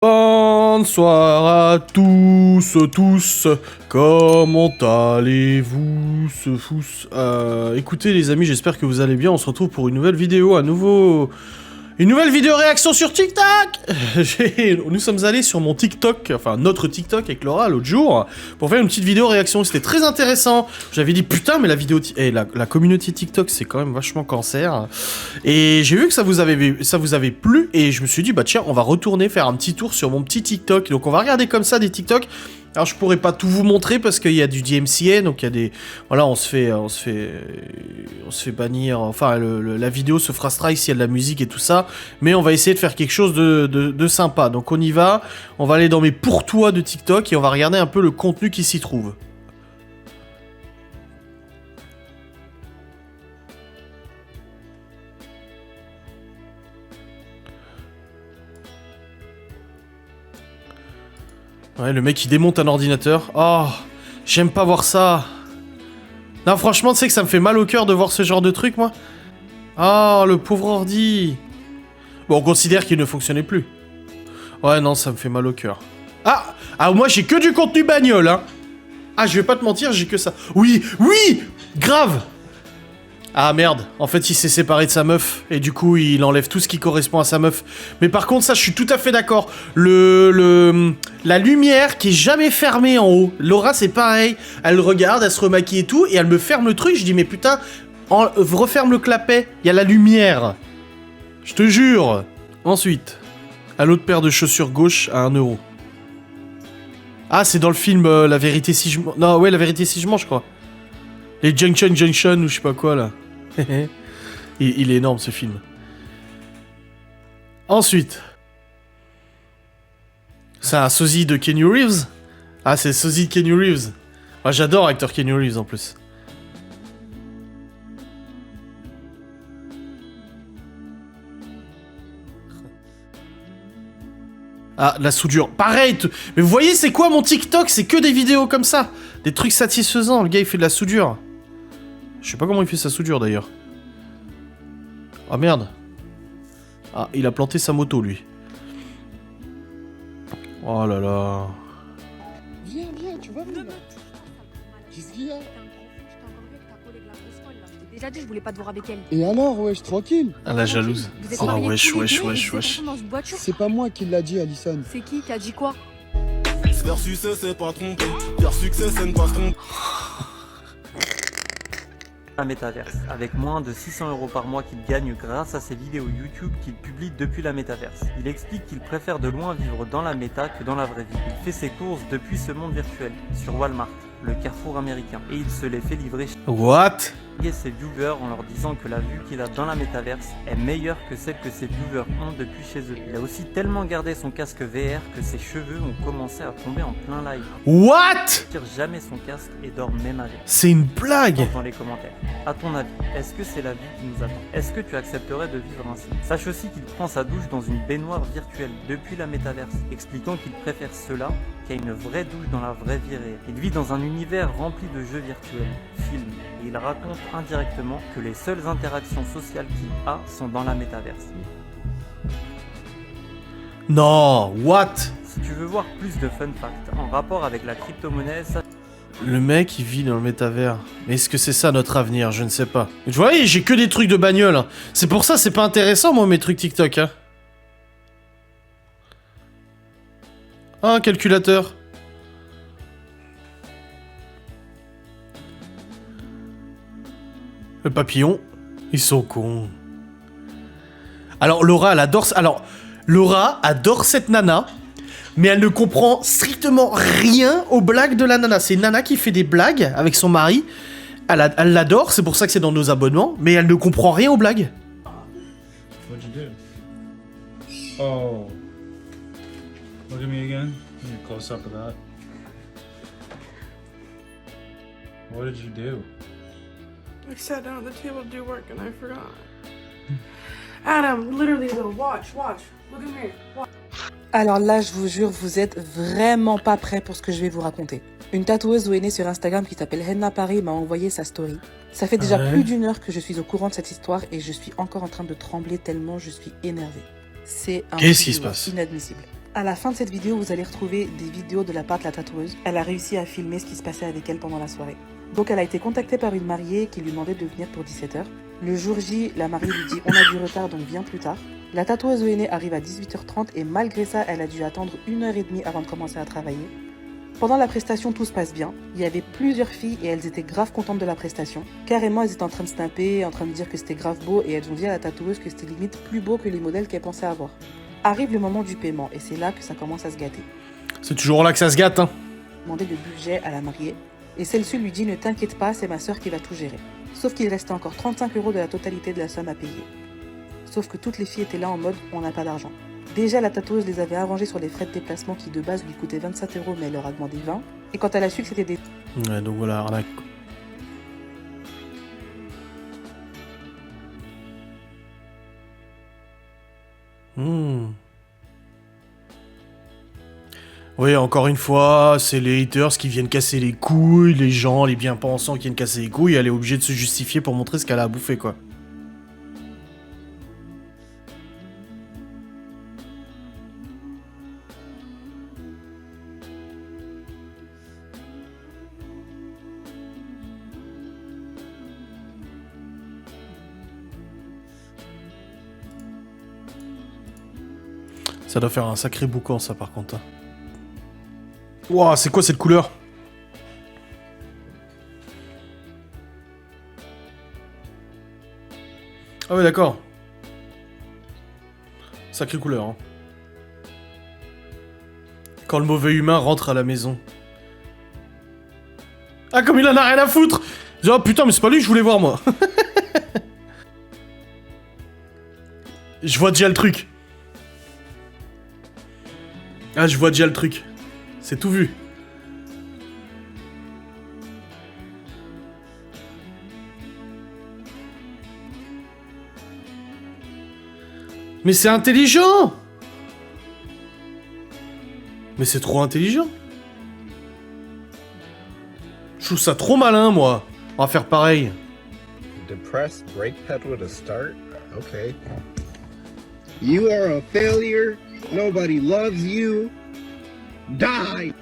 Bonsoir à tous, comment allez-vous, ce fous? Écoutez les amis, j'espère que vous allez bien, on se retrouve pour une nouvelle vidéo, une nouvelle vidéo réaction sur TikTok. Nous sommes allés sur mon TikTok, enfin notre TikTok avec Laura l'autre jour, pour faire une petite vidéo réaction, c'était très intéressant. J'avais dit putain mais la vidéo, la communauté TikTok c'est quand même vachement cancer. Et j'ai vu que ça vous avait plu et je me suis dit bah tiens on va retourner faire un petit tour sur mon petit TikTok. Donc on va regarder comme ça des TikTok. Alors je pourrais pas tout vous montrer parce qu'il y a du DMCA, donc il y a des... Voilà, on se fait bannir, enfin la vidéo se fera strike s'il y a de la musique et tout ça, mais on va essayer de faire quelque chose de sympa. Donc on y va, on va aller dans mes pour toi de TikTok et on va regarder un peu le contenu qui s'y trouve. Ouais, le mec il démonte un ordinateur. Oh, j'aime pas voir ça. Non, franchement, tu sais que ça me fait mal au cœur de voir ce genre de truc, moi. Oh, le pauvre ordi. Bon, on considère qu'il ne fonctionnait plus. Ouais, non, ça me fait mal au cœur. Ah, moi j'ai que du contenu bagnole, hein. Ah, je vais pas te mentir, j'ai que ça. Oui, grave. Ah merde, en fait il s'est séparé de sa meuf, et du coup il enlève tout ce qui correspond à sa meuf. Mais par contre ça je suis tout à fait d'accord, la lumière qui est jamais fermée en haut, Laura c'est pareil, elle regarde, elle se remaquille et tout, et elle me ferme le truc, je dis mais putain, referme le clapet, il y a la lumière. Je te jure. Ensuite, à l'autre paire de chaussures gauche à 1 €. Ah c'est dans le film La Vérité si je... Non ouais, La Vérité si je mange je crois. Les Junction ou je sais pas quoi là. il est énorme ce film. Ensuite. C'est un sosie de Keanu Reeves. Ah c'est le sosie de Keanu Reeves. Ah, j'adore acteur Keanu Reeves en plus. Ah, la soudure. Pareil. Mais vous voyez c'est quoi mon TikTok? C'est que des vidéos comme ça. Des trucs satisfaisants. Le gars il fait de la soudure. Je sais pas comment il fait sa soudure d'ailleurs. Ah merde. Ah, il a planté sa moto lui. Oh là là. Viens, tu vas venir. Qu'est-ce qu'il y a? J'ai déjà dit, je voulais pas te voir avec elle. Et alors, wesh, tranquille. Ah la jalouse. Oh wesh. C'est pas moi qui l'a dit, Alison. C'est qui a dit quoi? Faire succès, c'est pas tromper. Faire succès, c'est ne pas se tromper. La métaverse, avec moins de 600 € par mois qu'il gagne grâce à ses vidéos YouTube qu'il publie depuis la métaverse. Il explique qu'il préfère de loin vivre dans la méta que dans la vraie vie. Il fait ses courses depuis ce monde virtuel, sur Walmart, le carrefour américain, et il se les fait livrer What? chez ses viewers en leur disant que la vue qu'il a dans la métaverse est meilleure que celle que ses viewers ont depuis chez eux. Il a aussi tellement gardé son casque VR que ses cheveux ont commencé à tomber en plein live. What? Il tire jamais son casque et dort même avec. C'est une blague. Dans les commentaires. À ton avis, est-ce que c'est la vie qui nous attend? Est-ce que tu accepterais de vivre ainsi? Sache aussi qu'il prend sa douche dans une baignoire virtuelle depuis la métaverse, expliquant qu'il préfère cela qu'à une vraie douche dans la vraie vie réelle. Il vit dans un univers rempli de jeux virtuels, films, et il raconte indirectement que les seules interactions sociales qu'il a sont dans la métaverse. Non, what? Si tu veux voir plus de fun facts en rapport avec la crypto-monnaie, Le mec il vit dans le métavers. Mais est-ce que c'est ça notre avenir? Je ne sais pas. Tu vois, j'ai que des trucs de bagnole. Hein. C'est pour ça c'est pas intéressant moi mes trucs TikTok. Hein. Ah, un calculateur. Le papillon. Ils sont cons. Alors Laura elle adore... Alors Laura adore cette nana. Mais elle ne comprend strictement rien aux blagues de la nana. C'est une nana qui fait des blagues avec son mari. Elle l'adore, c'est pour ça que c'est dans nos abonnements. Mais elle ne comprend rien aux blagues. What'd you do? Oh. Look at me again. Give me a close up of that. What did you do? I sat down at the table to do work and I forgot. Adam, literally though, watch. Look at me. Watch. Alors là, je vous jure, vous êtes vraiment pas prêts pour ce que je vais vous raconter. Une tatoueuse ONE sur Instagram qui s'appelle Henna Paris m'a envoyé sa story. Ça fait déjà plus d'1 heure que je suis au courant de cette histoire et je suis encore en train de trembler tellement je suis énervée. C'est un Qu'est-ce qui se passe? inadmissible. À la fin de cette vidéo, vous allez retrouver des vidéos de la part de la tatoueuse. Elle a réussi à filmer ce qui se passait avec elle pendant la soirée. Donc elle a été contactée par une mariée qui lui demandait de venir pour 17h. Le jour J, la mariée lui dit « On a du retard, donc viens plus tard ». La tatoueuse ONE arrive à 18h30 et malgré ça, elle a dû attendre 1h30 avant de commencer à travailler. Pendant la prestation, tout se passe bien. Il y avait plusieurs filles et elles étaient grave contentes de la prestation. Carrément, elles étaient en train de snapper, en train de dire que c'était grave beau et elles ont dit à la tatoueuse que c'était limite plus beau que les modèles qu'elles pensaient avoir. Arrive le moment du paiement et c'est là que ça commence à se gâter. C'est toujours là que ça se gâte, hein. Demander le budget à la mariée et celle-ci lui dit « Ne t'inquiète pas, c'est ma sœur qui va tout gérer ». Sauf qu'il restait encore 35 € de la totalité de la somme à payer. Sauf que toutes les filles étaient là en mode « On n'a pas d'argent ». Déjà, la tatoueuse les avait arrangés sur les frais de déplacement qui de base lui coûtaient 27 €, mais elle leur a demandé 20. Et quand elle a su que c'était des... Ouais, donc voilà, arnaque. Oui, encore une fois, c'est les haters qui viennent casser les couilles, les gens, les bien-pensants qui viennent casser les couilles, elle est obligée de se justifier pour montrer ce qu'elle a à bouffer, quoi. Ça doit faire un sacré boucan, ça, par contre. Wouah, c'est quoi cette couleur? Ah ouais, d'accord. Sacrée couleur, hein. Quand le mauvais humain rentre à la maison. Ah, comme il en a rien à foutre! Oh putain, mais c'est pas lui que je voulais voir, moi. Je vois déjà le truc. Ah, je vois déjà le truc. C'est tout vu. Mais c'est intelligent! Mais c'est trop intelligent. Je trouve ça trop malin, moi. On va faire pareil. Depressed brake pedal to start? Okay. You are a failure. Nobody loves you. Die!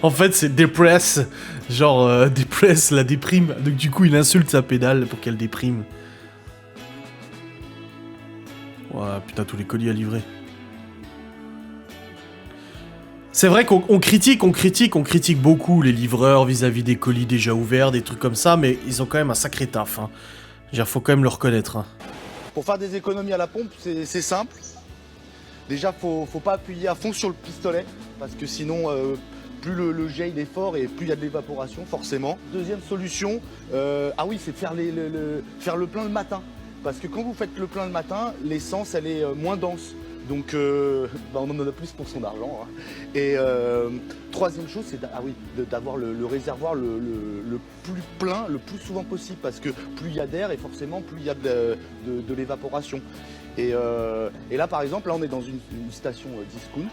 En fait, c'est depress. Genre, depress, la déprime. Donc, du coup, il insulte sa pédale pour qu'elle déprime. Ouah, putain, tous les colis à livrer. C'est vrai qu'on critique beaucoup les livreurs vis-à-vis des colis déjà ouverts, des trucs comme ça, mais ils ont quand même un sacré taf. Hein. Faut quand même le reconnaître. Hein. Pour faire des économies à la pompe, c'est simple. Déjà, faut pas appuyer à fond sur le pistolet, parce que sinon, plus le jet il est fort et plus il y a de l'évaporation, forcément. Deuxième solution, ah oui, c'est faire faire le plein le matin. Parce que quand vous faites le plein le matin, l'essence, elle est moins dense. Donc, on en a plus pour son argent. Hein. Et troisième chose, c'est d'avoir le réservoir le plus plein, le plus souvent possible. Parce que plus il y a d'air, et forcément, plus il y a de l'évaporation. Et là, par exemple, là, on est dans une station discount.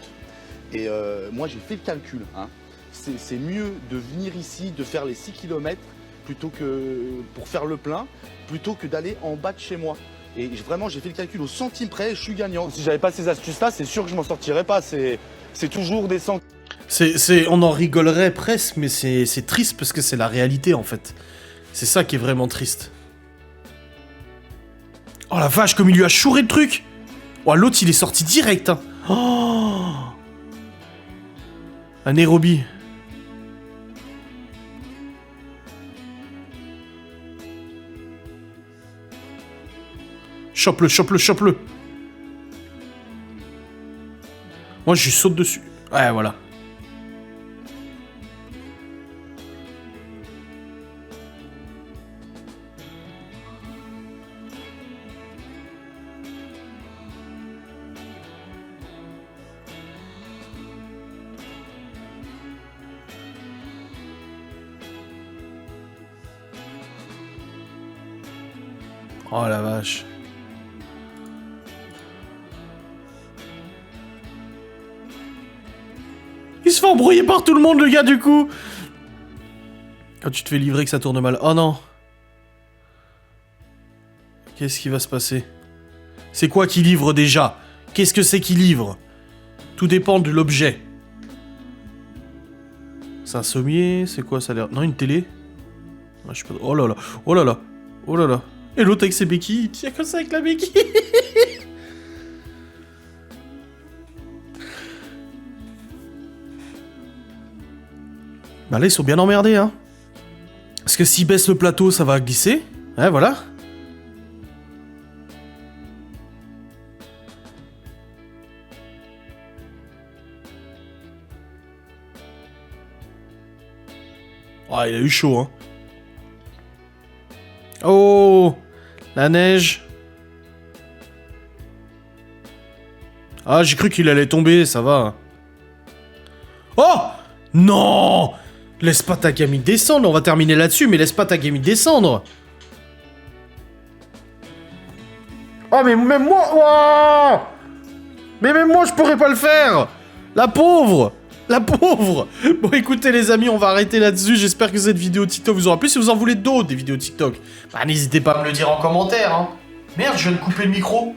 Et moi, j'ai fait le calcul. Hein. C'est mieux de venir ici, de faire les 6 km plutôt que pour faire le plein, plutôt que d'aller en bas de chez moi. Et vraiment, j'ai fait le calcul au centime près, je suis gagnant. Si j'avais pas ces astuces-là, c'est sûr que je m'en sortirais pas. C'est toujours des centaines. On en rigolerait presque, mais c'est triste parce que c'est la réalité, en fait. C'est ça qui est vraiment triste. Oh la vache, comme il lui a chouré le truc! Oh, l'autre, il est sorti direct, hein. Oh, un Nairobi. Chope-le, chope-le, chope-le. Moi, je lui saute dessus. Ouais, voilà. Oh la vache. Il se fait embrouiller par tout le monde, le gars, du coup. Quand tu te fais livrer que ça tourne mal. Oh non. Qu'est-ce qui va se passer? C'est quoi qui livre déjà? Qu'est-ce que c'est qu'il livre? Tout dépend de l'objet. C'est un sommier, c'est quoi ça a l'air? Non, une télé? Ah, je sais pas... Oh là là, oh là là, oh là là. Et l'autre avec ses béquilles, il tient comme ça avec la béquille. Bah là, ils sont bien emmerdés, hein. Parce que s'ils baissent le plateau, ça va glisser. Ouais, voilà. Ah, il a eu chaud, hein. Oh, la neige. Ah, j'ai cru qu'il allait tomber, ça va. Oh non! Laisse pas ta gamine descendre, on va terminer là-dessus, mais laisse pas ta gamine descendre. Oh, mais même moi... Oh, mais même moi, je pourrais pas le faire. La pauvre. La pauvre. Bon, écoutez, les amis, on va arrêter là-dessus. J'espère que cette vidéo TikTok vous aura plu. Si vous en voulez d'autres, des vidéos TikTok, bah, n'hésitez pas à me le dire en commentaire, hein. Merde, je viens de couper le micro.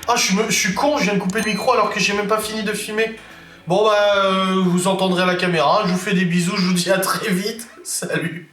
Ah, je suis con, je viens de couper le micro alors que j'ai même pas fini de filmer. Bon, bah, vous entendrez à la caméra. Je vous fais des bisous, je vous dis à très vite. Salut.